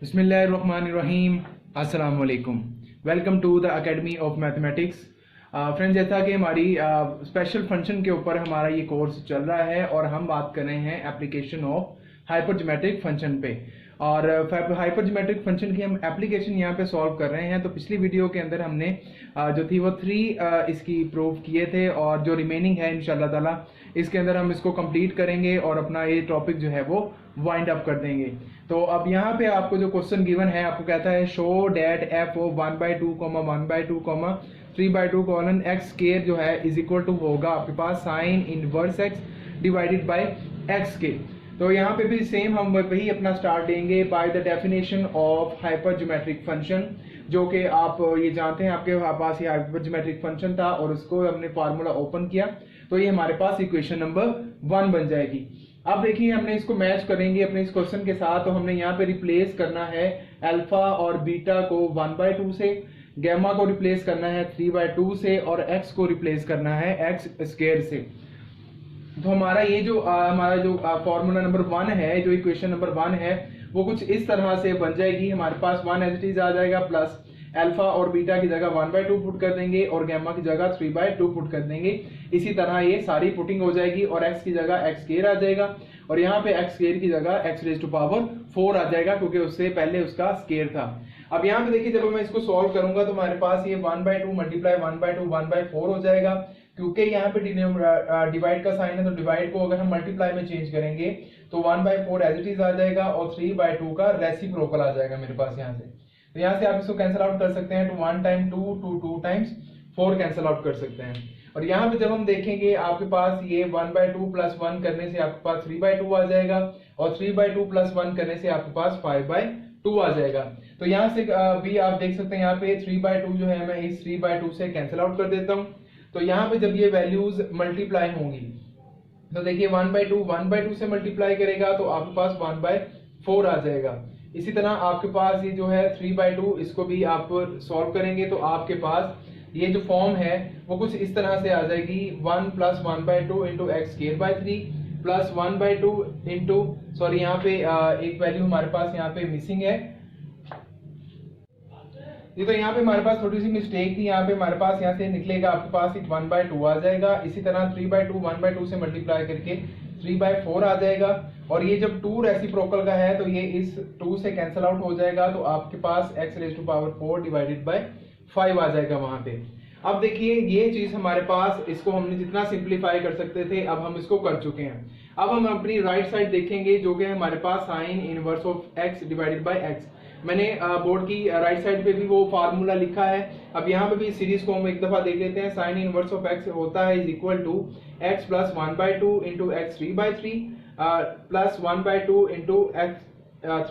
बिस्मिल्लाहिर्रहमानिर्रहीम। अस्सलाम वालेकुम। Welcome to the academy of mathematics. Friends, जैसा कि हमारी स्पेशल फंक्शन के ऊपर हमारा ये कोर्स चल रहा है और हम बात कर रहे हैं एप्लीकेशन ऑफ हाइपरज्योमेट्रिक फंक्शन पे। और हाइपरज्योमेट्रिक फंक्शन की हम एप्लीकेशन यहाँ पे सॉल्व कर रहे हैं। तो पिछली वीडियो के अंदर हमने जो थी वो 3 इसकी प्रूव किए थे और जो रिमेनिंग है इंशाल्लाह ताला इसके अंदर हम इसको कंप्लीट करेंगे और अपना ये टॉपिक जो है वो वाइंड अप कर देंगे। तो अब यहाँ पे आपको जो क्वेश्चन गिवन है, आपको कहता है show that F of 1/2, 1/2, 3/2 colon x square जो है इज इक्वल टू होगा आपके पास sine inverse x divided by x square. तो यहाँ पे भी सेम हम वही अपना स्टार्ट देंगे by the definition of hypergeometric function, जो कि आप ये जानते हैं आपके पास ये हाइपरज्योमेट्रिक फंक्शन था और उसको हमने फार्मूला ओपन किया तो ये हमारे पास इक्वेशन नंबर 1 बन जाएगी। अब देखिए हमने इसको मैच करेंगे अपने इस क्वेश्चन के साथ। तो हमने यहाँ पे रिप्लेस करना है अल्फा और बीटा को 1/2 से, गैमा को रिप्लेस करना है 3/2 से और एक्स को रिप्लेस करना है एक्स स्क्वायर से। तो हमारा ये जो हमारा जो फॉर्मूला नंबर 1 है, जो इक्वेशन नंबर 1 है, वो कुछ इस तरह से बन जाएगी। हमारे पास 1 एज इट इज आ जाएगा प्लस अल्फा और बीटा की जगह 1/2 पुट कर देंगे और गैमा की जगह 3/2 पुट कर देंगे। इसी तरह ये सारी पुटिंग हो जाएगी और x की जगह x स्क्वायर आ जाएगा और यहाँ पे x स्क्वायर की जगह x रेज़ टू पावर 4 आ जाएगा क्योंकि उससे पहले उसका स्क्वायर था। अब यहाँ पे देखिए जब मैं इसको सॉल्व करूंगा तो हमारे पास ये 1/2 मल्टीप्लाई 1/2 1/4 हो जाएगा। क्योंकि यहाँ पे डिवाइड का साइन है तो डिवाइड को अगर हम मल्टीप्लाई में चेंज करेंगे तो 1/4 एज इट इज आ जाएगा और 3/2 का रेसिप्रोकल आ जाएगा मेरे पास यहाँ से। तो यहाँ से आप इसको कैंसिल आउट कर सकते हैं। 1 टाइम 2 2 टाइम्स 4 कैंसिल आउट कर सकते हैं। और यहाँ पे जब हम देखेंगे आपके पास ये 1/2 प्लस 1 करने से आपके पास 3/2 आ जाएगा और 3/2 प्लस 1 करने से आपके पास 5/2 आ जाएगा। तो यहाँ से भी आप देख सकते हैं यहाँ पे 3/2 जो है मैं इस 3/2 से कैंसिल आउट कर देता हूँ। तो यहाँ पे जब ये वैल्यूज मल्टीप्लाई होंगी तो देखिए 1/2 से मल्टीप्लाई करेगा तो आपके पास 1/4 आ जाएगा। इसी तरह आपके पास ये जो है 3/2 इसको भी आप सॉल्व करेंगे तो आपके पास ये जो फॉर्म है वो कुछ इस तरह से आ जाएगी 1 + 1/2 into x square by 3 plus 1/2 into sorry यहाँ पे एक वैल्यू हमारे पास यहाँ पे मिसिंग है। ये तो यहाँ पे हमारे पास थोड़ी सी मिस्टेक थी। यहाँ पे हमारे पास यहाँ से निकलेगा आपके पास एक 1/2 आ जाएगा। इसी तरह 3/2 1/2 से मल्टीप्लाई करके 3/4 आ जाएगा और ये जब 2 रेसिप्रोकल का है तो ये इस 2 से कैंसिल आउट हो जाएगा तो आपके पास x raise to power 4 divided by 5 आ जाएगा वहां पे। अब देखिए ये चीज हमारे पास, इसको हमने जितना सिंप्लीफाई कर सकते थे अब हम इसको कर चुके हैं। अब हम अपनी राइट साइड देखेंगे जो कि हमारे पास sine inverse of x divided by x। मैंने बोर्ड की राइट साइड पे भी वो फार्मूला लिखा है। अब यहाँ पे भी सीरीज को हम एक दफा देख लेते हैं। साइन इनवर्स ऑफ x होता है is equal to x plus 1/2 into x 3/3 plus 1/2 into x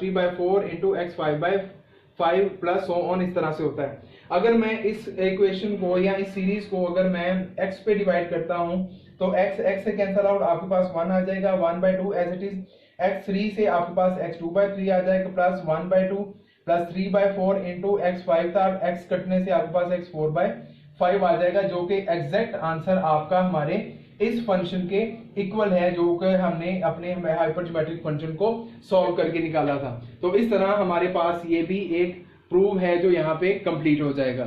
3/4 into x 5/5 plus so on, इस तरह से होता है। अगर मैं इस इक्वेशन को या इस सीरीज को अगर मैं x पे डिवाइड करता हूं तो x से कैंसिल आउट आपके पास 1 आ जाएगा। 1/2 एज इट इज x3 से आपके पास x2/3 आ जाएगा प्लस 1/2 प्लस 3/4 इंटू x5 था, x कटने से आपके पास x4/5 आ जाएगा जो कि एग्जैक्ट आंसर आपका हमारे इस फंक्शन के इक्वल है जो कि हमने अपने हाइपरज्योमेट्रिक फंक्शन को सॉल्व करके निकाला था। तो इस तरह हमारे पास ये भी एक प्रूव है जो यहाँ पे कंप्लीट हो जाएगा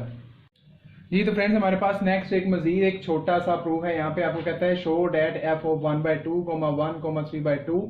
जी। तो फ्रेंड्स हमारे पास नेक्स्ट एक मजीद एक छोटा सा प्रूव है। यहाँ पे आपको कहता है शो डैट एफ ऑफ 1/2, 1, 3/2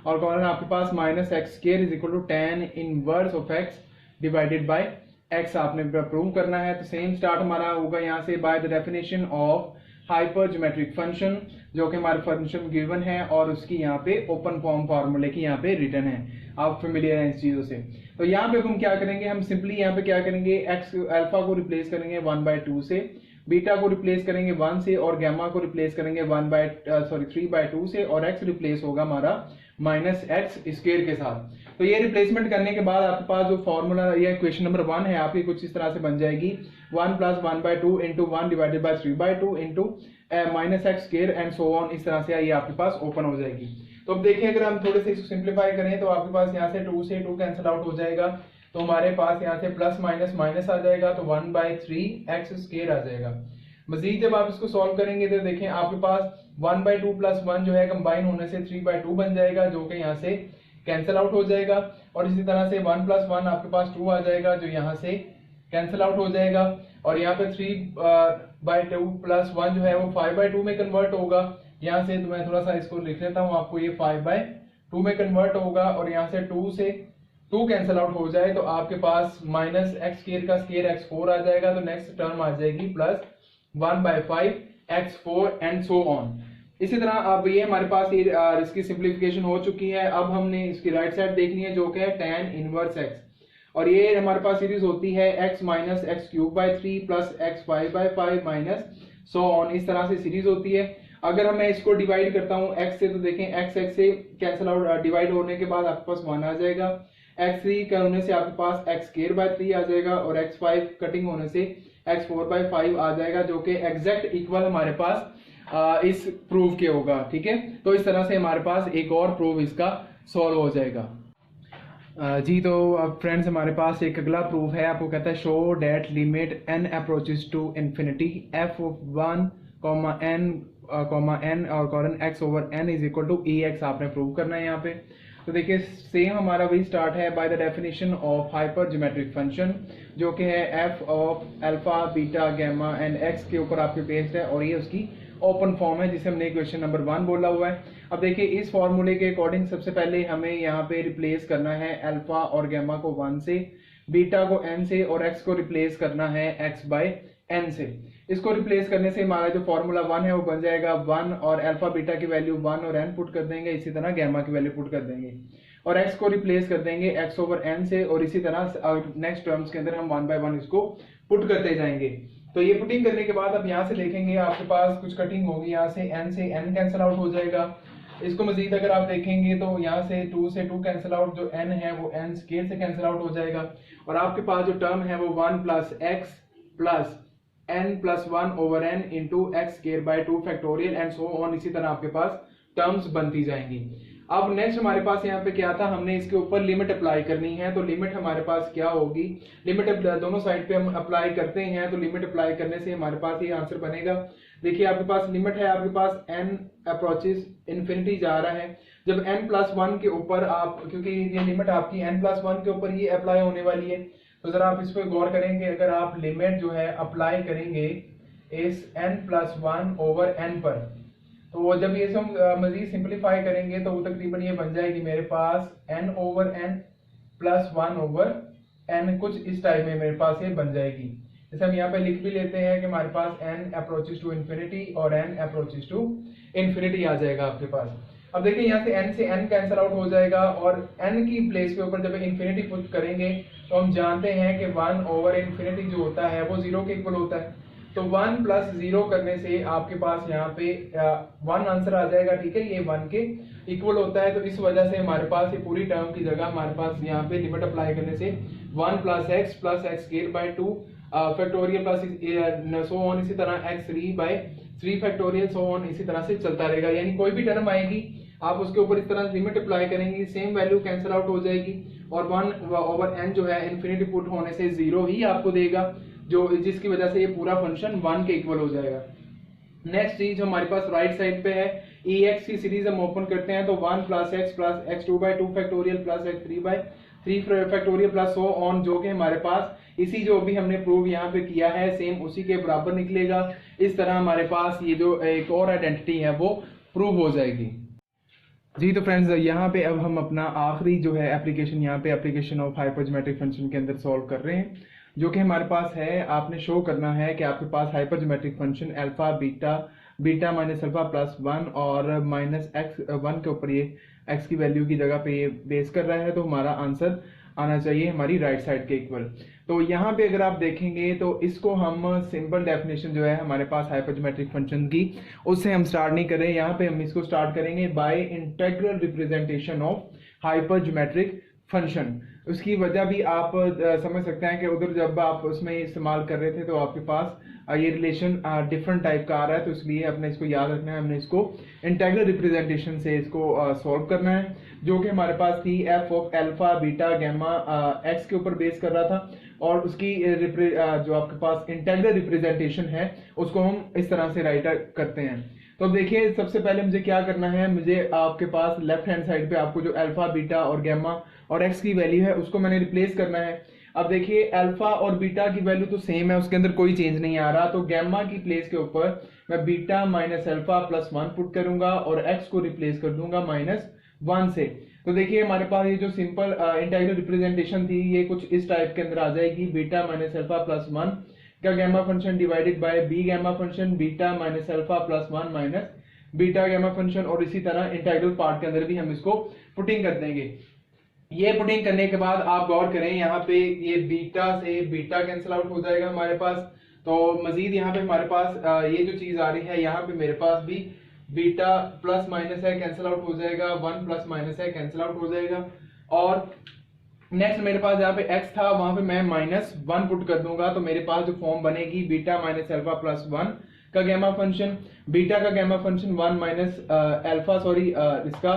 और कॉलन आपके पास minus x square is equal to tan inverse of x divided by x आपने प्रूव करना है। तो सेम स्टार्ट हमारा होगा यहाँ से by the definition of hypergeometric function, जो कि हमारे फंक्शन गिवन है और उसकी यहाँ पे ओपन फॉर्म फार्मूले की यहाँ पे रिटर्न है। आप फेमिलियर हैं इस चीजों से। तो यहाँ पे हम क्या करेंगे, हम सिंपली यहाँ पे क्या करेंगे, एक्स अल्फा को रिप्लेस करेंगे 1/2 से, बीटा को रिप्लेस करेंगे 1 से और गैमा को रिप्लेस करेंगे 3/2 से और एक्स रिप्लेस होगा हमारा माइनस एक्स स्क्वायर के साथ। तो ये रिप्लेसमेंट करने के बाद आपके पास जो फॉर्मूला या इक्वेशन नंबर 1 है आपकी कुछ इस तरह से बन जाएगी 1 + 1/2 into 1 divided by 3/2 into minus x square and so on, इस तरह से ये आपके पास ओपन हो जाएगी। तो अब देखिए अगर हम थोड़े से इसको सिंप्लीफाई करें तो आपके पास यहाँ से 2 से 2 कैंसिल आउट हो जाएगा तो हमारे पास यहाँ से प्लस माइनस माइनस आ जाएगा तो 1/3 एक्स स्क्वायर आ जाएगा। मजीद जब आप इसको सॉल्व करेंगे तो देखें आपके पास 1/2 प्लस 1 जो है कंबाइन होने से 3/2 बन जाएगा जो कि यहाँ से कैंसिल आउट हो जाएगा, और इसी तरह से 1 + 1 आपके पास 2 आ जाएगा जो यहाँ से कैंसिल आउट हो जाएगा, और यहाँ पे 3/2 + 1 जो है वो 5/2 में कन्वर्ट होगा। यहाँ से मैं थोड़ा सा इसको लिख लेता हूँ आपको, ये 5/2 में कन्वर्ट होगा, और यहाँ से 2 से 2 कैंसिल आउट हो जाए तो आपके पास -x² का स्क्वायर x4 आ जाएगा, तो नेक्स्ट टर्म आ जाएगी +1/5 x4 एंड सो ऑन। इसी तरह अब ये हमारे पास इसकी सिंप्लीफिकेशन हो चुकी है। अब हमने इसकी राइट साइड देखनी है जो कि है tan इनवर्स x, और ये हमारे पास सीरीज होती है x - x³ 3 + x5/5 minus so on, इस तरह से सीरीज होती है। अगर मैं इसको डिवाइड करता हूँ x से, तो देखें x से कैंसिल आउट डिवाइड होने के बाद आपके पास 1 आ जाएगा, x3 करने से आपके पास x² 3 आ जाएगा, और x5 कटिंग होने से x4/5 आ जाएगा, जो कि एग्जैक्ट इक्वल हमारे पास इस प्रूफ के होगा। ठीक है, तो इस तरह से हमारे पास एक और प्रूफ इसका सॉल्व हो जाएगा। जी, तो अब फ्रेंड्स हमारे पास एक अगला प्रूफ है, आपको कहता है show that limit n approaches to infinity f(1, n और कॉलन x/n = ex आपने प्रूव करना है यहाँ पे। तो देखिए सेम हमारा वही स्टार्ट है bye the definition of hyper geometric function, जो कि है f of alpha beta gamma and x के ऊपर आपके बेस्ड है, और ये उसकी ओपन फॉर्म है जिसे हमने इक्वेशन नंबर 1 बोला हुआ है। अब देखिए इस फॉर्मूले के अकॉर्डिंग सबसे पहले हमें यहाँ पे रिप्लेस करना है अल्फा और गामा को 1 से, बीटा को n से, और x को रिप्लेस करना है x/n से। इसको रिप्लेस करने से हमारा जो फॉर्मूला 1 है वो बन जाएगा 1, और अल्फा बीटा की वैल्यू 1 और n पुट कर देंगे, इसी तरह गामा की वैल्यू पुट कर देंगे, और x को रिप्लेस कर देंगे x/n से, और इसी तरह नेक्स्ट टर्म्स के अंदर हम 1 बाय 1 इसको पुट करते जाएंगे। तो ये पुटिंग करने के बाद अब यहाँ से देखेंगे आपके पास कुछ कटिंग होगी, यहाँ से n कैंसिल आउट हो जाएगा। इसको मजीद अगर आप देखेंगे तो यहाँ से 2 से 2 कैंसिल आउट, जो n है वो n स्क्वायर से कैंसिल आउट हो जाएगा, और आपके पास जो टर्म है वो 1 + x + n + 1/n × x² 2 factorial and so on, इसी तरह आपके पास टर्म्स बनती जाएंगी। अब नेक्स्ट हमारे पास यहाँ पे क्या था, हमने इसके ऊपर लिमिट अप्लाई करनी है। तो लिमिट हमारे पास क्या होगी, लिमिट दोनों साइड पे हम अप्लाई करते हैं, तो लिमिट अप्लाई करने से हमारे पास ये आंसर बनेगा। देखिए आपके पास लिमिट है, आपके पास n अप्रोचेस इन्फिनिटी जा रहा है, जब n + 1 के ऊपर आप, क्योंकि ये लिमिट आपकी n + 1 के ऊपर ये अप्लाई होने वाली है, तो जरा आप इस पर गौर करेंगे। अगर आप लिमिट जो है अप्लाई करेंगे इस n + 1/n पर, तो जब ये हम मजीद सिंप्लीफाई करेंगे तो तकरीबन ये बन जाएगी मेरे पास n/n + 1/n, कुछ इस टाइप में मेरे पास ये बन जाएगी। जैसे हम यहाँ पे लिख भी लेते हैं कि हमारे पास n अप्रोचेस टू इन्फिनिटी और n अप्रोचेस टू इन्फिनिटी आ जाएगा आपके पास। अब देखिए यहाँ से n से n कैंसिल आउट हो जाएगा, और n की प्लेस के ऊपर जब इन्फिनिटी पुट करेंगे तो हम जानते हैं कि 1/∞ जो होता है वो 0 के इक्वल होता है। तो 1 + 0 करने से आपके पास यहाँ पे 1 आंसर आ जाएगा। ठीक है, ये 1 के इक्वल होता है, तो इस वजह से हमारे पास ये पूरी टर्म की जगह हमारे पास यहाँ पे लिमिट अप्लाई करने से 1 + x + x² 2 factorial plus so on, इसी तरह x3/3 फैक्टोरियल सो ऑन, इसी तरह से चलता रहेगा। यानी कोई भी टर्म आएगी आप उसके ऊपर इस तरह लिमिट अप्लाई करेंगे, सेम वैल्यू कैंसिल आउट हो जाएगी, और 1/n जो है इन्फिनिटी पुट होने से 0 ही आपको देगा, जो जिसकी वजह से ये पूरा फंक्शन 1 के इक्वल हो जाएगा। नेक्स्ट चीज हमारे पास राइट साइड पे है, ex की सीरीज हम ओपन करते हैं, तो 1 + x + x2/2 factorial + x3/3 factorial plus so on, जो कि हमारे पास इसी जो भी हमने प्रूव यहाँ पे किया है सेम उसी के बराबर निकलेगा। इस तरह हमारे पास ये जो एक और आइडेंटिटी है वो प्रूव हो जाएगी। जी, तो फ्रेंड्स यहाँ पे अब हम अपना आखिरी जो है एप्लीकेशन यहाँ पे एप्लीकेशन ऑफ हाइपरज्योमेट्रिक फंक्शन के अंदर सॉल्व कर रहे हैं, जो कि हमारे पास है, आपने शो करना है कि आपके पास hypergeometric function alpha beta minus alpha plus 1 और -x1 के ऊपर ये x की वैल्यू की जगह पे ये बेस कर रहा है, तो हमारा आंसर आना चाहिए हमारी राइट साइड के इक्वल। तो यहाँ पे अगर आप देखेंगे तो इसको हम सिंपल डेफिनेशन जो है हमारे पास हाइपरज्योमेट्रिक फंक्शन की, उससे हम स्टार्ट नहीं करें। यहाँ पे हम इसको स्टार्ट करेंगे by integral representation of hypergeometric function. उसकी वजह भी आप समझ सकते हैं कि उधर जब आप उसमें इस्तेमाल कर रहे थे तो आपके पास ये रिलेशन डिफरेंट टाइप का आ रहा है, तो इसलिए अपने इसको याद रखना है, हमने इसको इंटीग्रल रिप्रेजेंटेशन से इसको सॉल्व करना है, जो कि हमारे पास थी f of alpha beta gamma x के ऊपर बेस कर रहा था, और उसकी जो आपके पास इंटीग्रल रिप्रेजेंटेशन है उसको हम इस तरह से राइट करते हैं। तो अब देखिए सबसे पहले मुझे क्या करना है, मुझे आपके पास लेफ्ट हैंड साइड पे आपको जो अल्फा बीटा और गैमा और एक्स की वैल्यू है उसको मैंने रिप्लेस करना है। अब देखिए अल्फा और बीटा की वैल्यू तो सेम है, उसके अंदर कोई चेंज नहीं आ रहा, तो गैमा की प्लेस के ऊपर मैं beta minus alpha plus 1 put करूंगा और एक्स को रिप्लेस कर दूंगा -1 से। तो देखिए हमारे पास ये जो सिंपल इंटीग्रल रिप्रेजेंटेशन थी ये कुछ इस टाइप के अंदर आ जाएगी, बीटा माइनस अल्फा प्लस 1 का gamma function divided by b gamma function beta minus alpha plus 1 minus beta gamma function, और इसी तरह इंटीग्रल पार्ट के अंदर भी हम इसको पुटिंग कर देंगे। ये पुटिंग करने के बाद आप गौर करें यहाँ पे ये बीटा से बीटा कैंसिल आउट हो जाएगा हमारे पास, तो मजीद यहाँ पे हमारे पास ये जो चीज आ रही है यहाँ पे मेरे पास भी बीटा प्लस माइनस है कैंसिल आउट हो जाएगा, 1 प्लस माइनस है कैंसिल आउट हो जाएगा, और नेक्स्ट मेरे पास यहाँ पे x था वहां पे मैं -1 पुट कर दूंगा, तो मेरे पास जो फॉर्म बनेगी बीटा माइनस अल्फा प्लस 1 का गैमा फंक्शन, बीटा का gamma function 1 minus alpha sorry इसका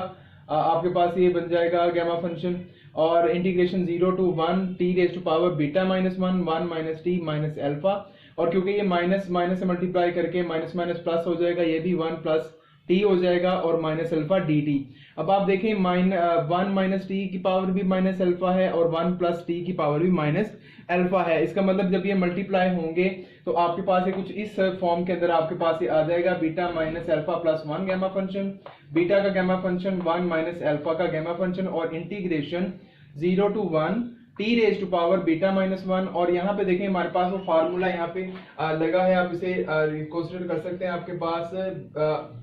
आपके पास ये बन जाएगा गैमा फंक्शन, और integration 0 to 1 t raise to power beta minus 1 minus t minus alpha, और क्योंकि ये माइनस माइनस से मल्टीप्लाई करके माइनस माइनस प्लस हो जाएगा, ये भी 1 प्लस टी हो जाएगा और माइनस अल्फा डी टी। अब आप देखें 1 माइनस टी की पावर भी माइनस अल्फा है और 1 प्लस टी की पावर भी माइनस अल्फा है। इसका मतलब जब ये मल्टीप्लाई होंगे तो आपके पास ये कुछ इस फॉर्म के अंदर आपके पास ये आ जाएगा, beta minus alpha plus 1 gamma function, beta का गैमा फंक्शन 1 माइनस अल्फा का गैमा फंक्शन, और integration 0 to 1 t raise to power beta minus 1। और यहाँ पे देखें हमारे पास वो फार्मूला यहाँ पे लगा है, आप इसे कंसीडर कर सकते हैं, आपके पास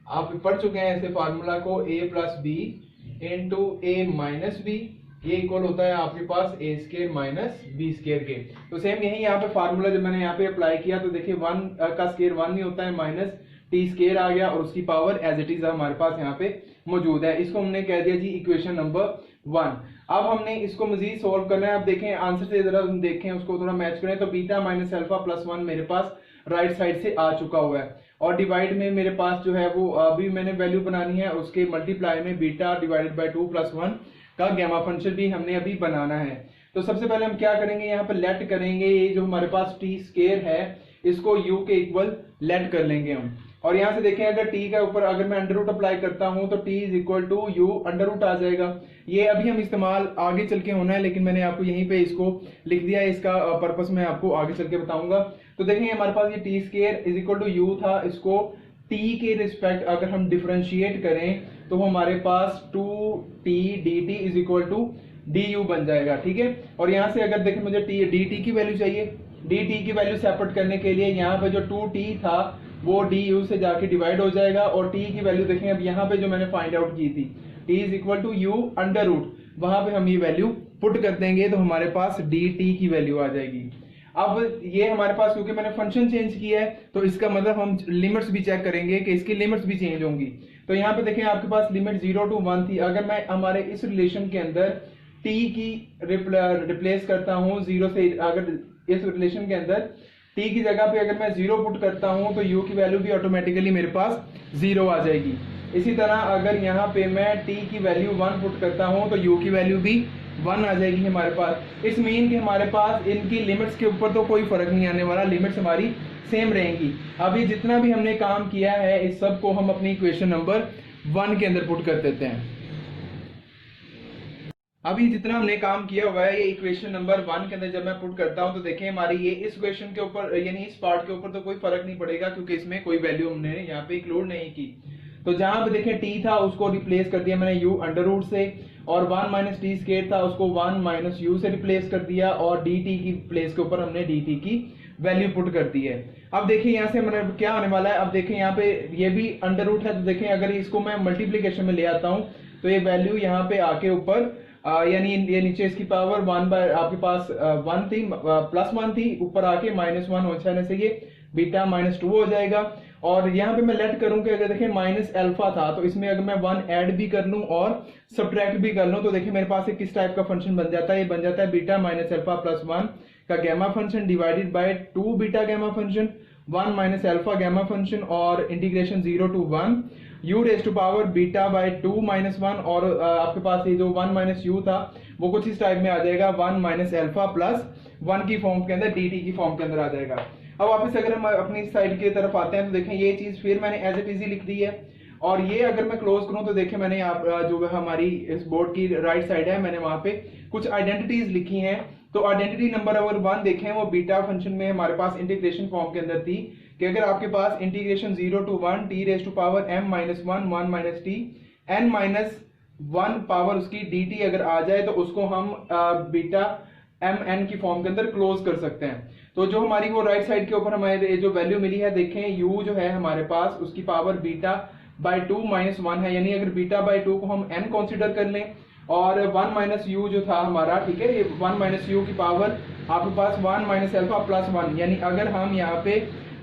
आप पढ़ चुके हैं ऐसे फार्मूला को, a plus b into a minus b, ये इक्वल होता है आपके पास a square minus b square के। तो सेम यही यहाँ पे फार्मूला जब मैंने यहाँ पे अप्लाई किया तो देखिए 1 का स्केयर 1 नहीं होता है, माइनस टी स्केयर आ गया और उसकी पावर एज इट इज हमारे पास यहाँ पे मौजूद है। इसको हमने कह दिया जी इक्वेशन नंबर 1। अब हमने इसको मजीद सोल्व करना है। अब देखें आंसर से जरा हम देखें उसको थोड़ा मैच करें, तो बीटा माइनस अल्फा प्लस 1 मेरे पास राइट साइड से आ चुका हुआ है, और डिवाइड में मेरे पास जो है वो अभी मैंने वैल्यू बनानी है, उसके मल्टीप्लाई में बीटा डिवाइडेड बाय 2 प्लस 1 का गैमा फंक्शन भी हमने अभी बनाना है। तो सबसे पहले हम क्या करेंगे, यहाँ पे लेट करेंगे, ये जो हमारे पास टी स्केयर है इसको u के इक्वल लेट कर लेंगे हम। और यहाँ से देखें अगर t के ऊपर अगर मैं अंडर रूट अप्लाई करता हूं तो t is equal to u under root आ जाएगा। ये अभी हम इस्तेमाल आगे चल के होना है, लेकिन मैंने आपको यहीं पे इसको लिख दिया है, इसका पर्पस मैं आपको आगे चल के बताऊंगा। तो देखें हमारे पास ये t square is equal to u था, इसको t के रिस्पेक्ट अगर हम डिफरेंशिएट करें तो हमारे पास 2t dt is equal to du बन जाएगा, ठीक है। और यहाँ से अगर देखें मुझे dt की वैल्यू चाहिए, dt की वैल्यू सेपरेट करने के लिए यहाँ पे जो 2t था वो du से जाके डिवाइड हो जाएगा, और t की वैल्यू देखें अब यहाँ पे जो मैंने फाइंड आउट की थी t is equal to u under root, वहां पे हम ये वैल्यू पुट कर देंगे तो हमारे पास dt की वैल्यू आ जाएगी। अब ये हमारे पास क्योंकि मैंने फंक्शन चेंज किया है तो इसका मतलब हम लिमिट्स भी चेक करेंगे कि इसकी लिमिट्स भी चेंज होंगी। तो यहाँ पे देखें आपके पास लिमिट 0 to 1 थी, अगर मैं हमारे इस रिलेशन के अंदर t की रिप्लेस करता हूँ 0 से, अगर इस रिलेशन के अंदर t की जगह पे अगर मैं 0 पुट करता हूँ तो u की वैल्यू भी ऑटोमेटिकली मेरे पास 0 आ जाएगी। इसी तरह अगर यहाँ पे मैं t की वैल्यू 1 पुट करता हूँ तो u की वैल्यू भी 1 आ जाएगी हमारे पास। इस मीन कि हमारे पास इनकी लिमिट्स के ऊपर तो कोई फर्क नहीं आने वाला, लिमिट्स हमारी सेम रहेंगी। अभी जितना भी हमने काम किया है इस सब को हम अपनी इक्वेशन नंबर 1 के अंदर पुट कर देते हैं। अभी जितना हमने काम किया हुआ है ये इक्वेशन नंबर 1 के अंदर जब मैं पुट करता हूं तो देखें हमारी ये इस इक्वेशन के ऊपर यानी इस पार्ट के ऊपर तो कोई फर्क नहीं पड़ेगा क्योंकि इसमें कोई वैल्यू हमने यहाँ पे इंक्लूड नहीं की। तो जहां पे देखें t था उसको रिप्लेस कर दिया मैंने u अंडर रूट से, और 1 माइनस टी स्केयर था उसको 1 माइनस यू से रिप्लेस कर दिया, और dt की प्लेस के ऊपर हमने dt की वैल्यू पुट कर दी है। अब देखिए यहाँ से हमारे क्या होने वाला है, अब देखें यहाँ पे ये भी अंडर रूट है, तो देखें अगर इसको मैं मल्टीप्लीकेशन में ले आता हूँ तो ये वैल्यू यहाँ पे आके ऊपर यानी ये नीचे इसकी पावर 1 बाय आपके पास 1 थी प्लस 1 थी, ऊपर आके -1 हो जाने से ये बीटा -2 हो जाएगा। और यहाँ पे मैं लेट करूं कि अगर देखें माइनस अल्फा था तो इसमें अगर मैं 1 ऐड भी कर लूं और सब्ट्रैक्ट भी कर लूं तो देखिए मेरे पास एक किस टाइप का फंक्शन बन जाता है, ये बन जाता है बीटा माइनस अल्फा प्लस 1 का gamma function divided by 2 beta gamma function 1 minus alpha gamma function, और integration 0 to 1 u raise to power beta by 2 minus 1, और आपके पास ये जो 1 माइनस यू था वो कुछ इस टाइप में आ जाएगा 1 माइनस अल्फा प्लस 1 की फॉर्म के अंदर dt की फॉर्म के अंदर आ जाएगा। अब वापस अगर हम अपनी साइड की तरफ आते हैं तो देखें ये चीज फिर मैंने एज इट इज लिख दी है, और ये अगर मैं क्लोज करूं तो देखें मैंने यहाँ जो हमारी इस बोर्ड की राइट साइड है मैंने वहां पे कुछ आइडेंटिटीज लिखी हैं। तो आइडेंटिटी नंबर अगर 1 देखें वो बीटा फंक्शन में हमारे पास इंटीग्रेशन फॉर्म के अंदर थी कि अगर आपके पास integration 0 to 1 t raised to power m minus 1 1 minus t n minus 1 power उसकी dt अगर आ जाए तो उसको हम बीटा एम एन की फॉर्म के अंदर क्लोज कर सकते हैं। तो जो हमारी वो राइट साइड के ऊपर हमारे जो वैल्यू मिली है देखें u जो है हमारे पास उसकी पावर बीटा बाई 2 माइनस 1 है, यानी अगर बीटा बाई 2 को हम n कंसीडर कर लें और 1 माइनस यू जो था हमारा, ठीक है, ये 1 माइनस यू की पावर आपके पास 1 माइनस एल्फा प्लस 1, यानी अगर हम यहाँ पे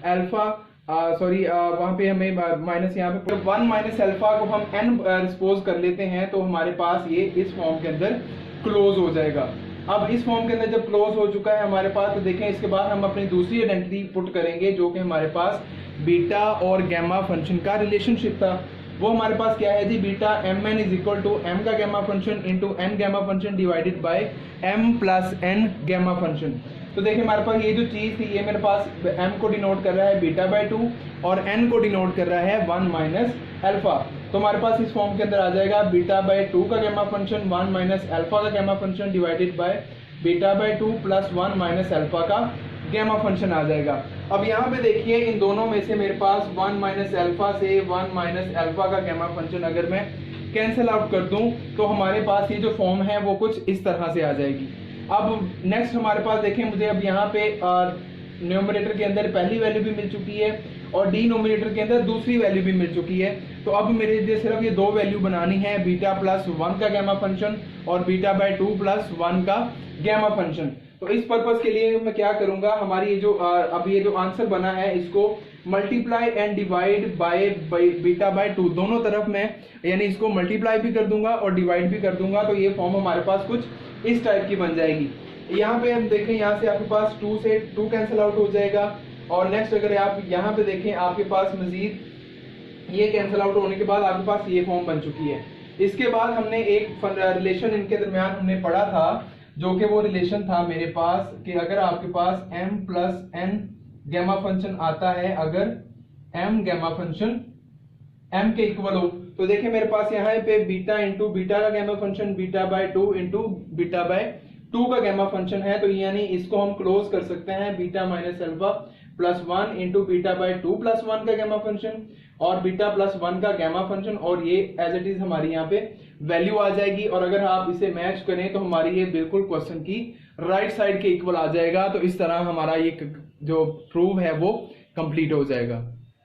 अल्फा वहां पे हमें माइनस यहाँ पे 1 माइनस अल्फा को हम n सपोज कर लेते हैं तो हमारे पास ये इस फॉर्म के अंदर क्लोज हो जाएगा। अब इस फॉर्म के अंदर जब क्लोज हो चुका है हमारे पास तो देखें इसके बाद हम अपनी दूसरी आइडेंटिटी पुट करेंगे जो कि हमारे पास बीटा और गैमा फंक्शन का रिलेशनशिप था। वो हमारे पास क्या है जी, beta m n is equal to m का gamma function into n gamma function divided by m plus n gamma function. तो देखिए हमारे पास ये जो चीज थी ये मेरे पास m को डिनोट कर रहा है बीटा बाय 2 और n को डिनोट कर रहा है 1 माइनस अल्फा। तो हमारे पास इस फॉर्म के अंदर आ जाएगा बीटा बाय 2 का गैमा फंक्शन 1 माइनस अल्फा का gamma function divided by beta by 2 plus 1 minus alpha का गैमा फंक्शन आ जाएगा। अब यहाँ पे देखिए इन दोनों में से मेरे पास 1 माइनस अल्फा से 1 माइनस अल्फा का गैमा फंक्शन अगर मैं कैंसिल आउट कर दूं तो हमारे पास ये जो फॉर्म है वो कुछ इस तरह से आ जाएगी। अब नेक्स्ट हमारे पास देखें मुझे अब यहाँ पे न्यूमरेटर के अंदर पहली वैल्यू भी मिल चुकी है और डिनोमिनेटर के अंदर दूसरी वैल्यू भी मिल चुकी है। तो अब मेरे लिए सिर्फ ये दो वैल्यू बनानी है, बीटा प्लस 1 का गैमा फंक्शन और बीटा बाय 2 प्लस 1 का गैमा फंक्शन। तो इस पर्पस के लिए मैं क्या करूंगा, हमारी ये जो अब ये जो आंसर बना है इसको multiply and divide by beta by 2 दोनों तरफ मैं यानी इसको मल्टीप्लाई भी कर दूंगा और डिवाइड भी कर दूंगा। तो ये फॉर्म हमारे पास कुछ इस टाइप की बन जाएगी। यहाँ पे हम देखें यहाँ से आपके पास 2 से 2 कैंसिल आउट हो जाएगा और नेक्स्ट अगर आप यहाँ पे देखें आपके पास मजीद ये कैंसिल आउट होने के बाद आपके पास ये फॉर्म बन चुकी है। इसके बाद हमने एक रिलेशन इनके दरमियान हमने पढ़ा था जो कि वो रिलेशन था मेरे पास कि अगर आपके पास m plus n gamma function आता है, अगर m गैमा फंक्शन m के इक्वल हो तो देखिए मेरे पास यहाँ पे बीटा इंटू बीटा का gamma function beta by 2 into beta by 2 का गैमा फंक्शन है। तो यानी इसको हम क्लोज कर सकते हैं beta minus alpha plus 1 into beta by 2 plus 1 का गैमा फंक्शन और बीटा प्लस 1 का गैमा फंक्शन, और ये एज इट इज हमारी यहाँ पे वैल्यू आ जाएगी। और अगर आप इसे मैच करें तो हमारी ये बिल्कुल क्वेश्चन की राइट साइड के इक्वल आ जाएगा। तो इस तरह हमारा ये जो प्रूव है वो कंप्लीट हो जाएगा।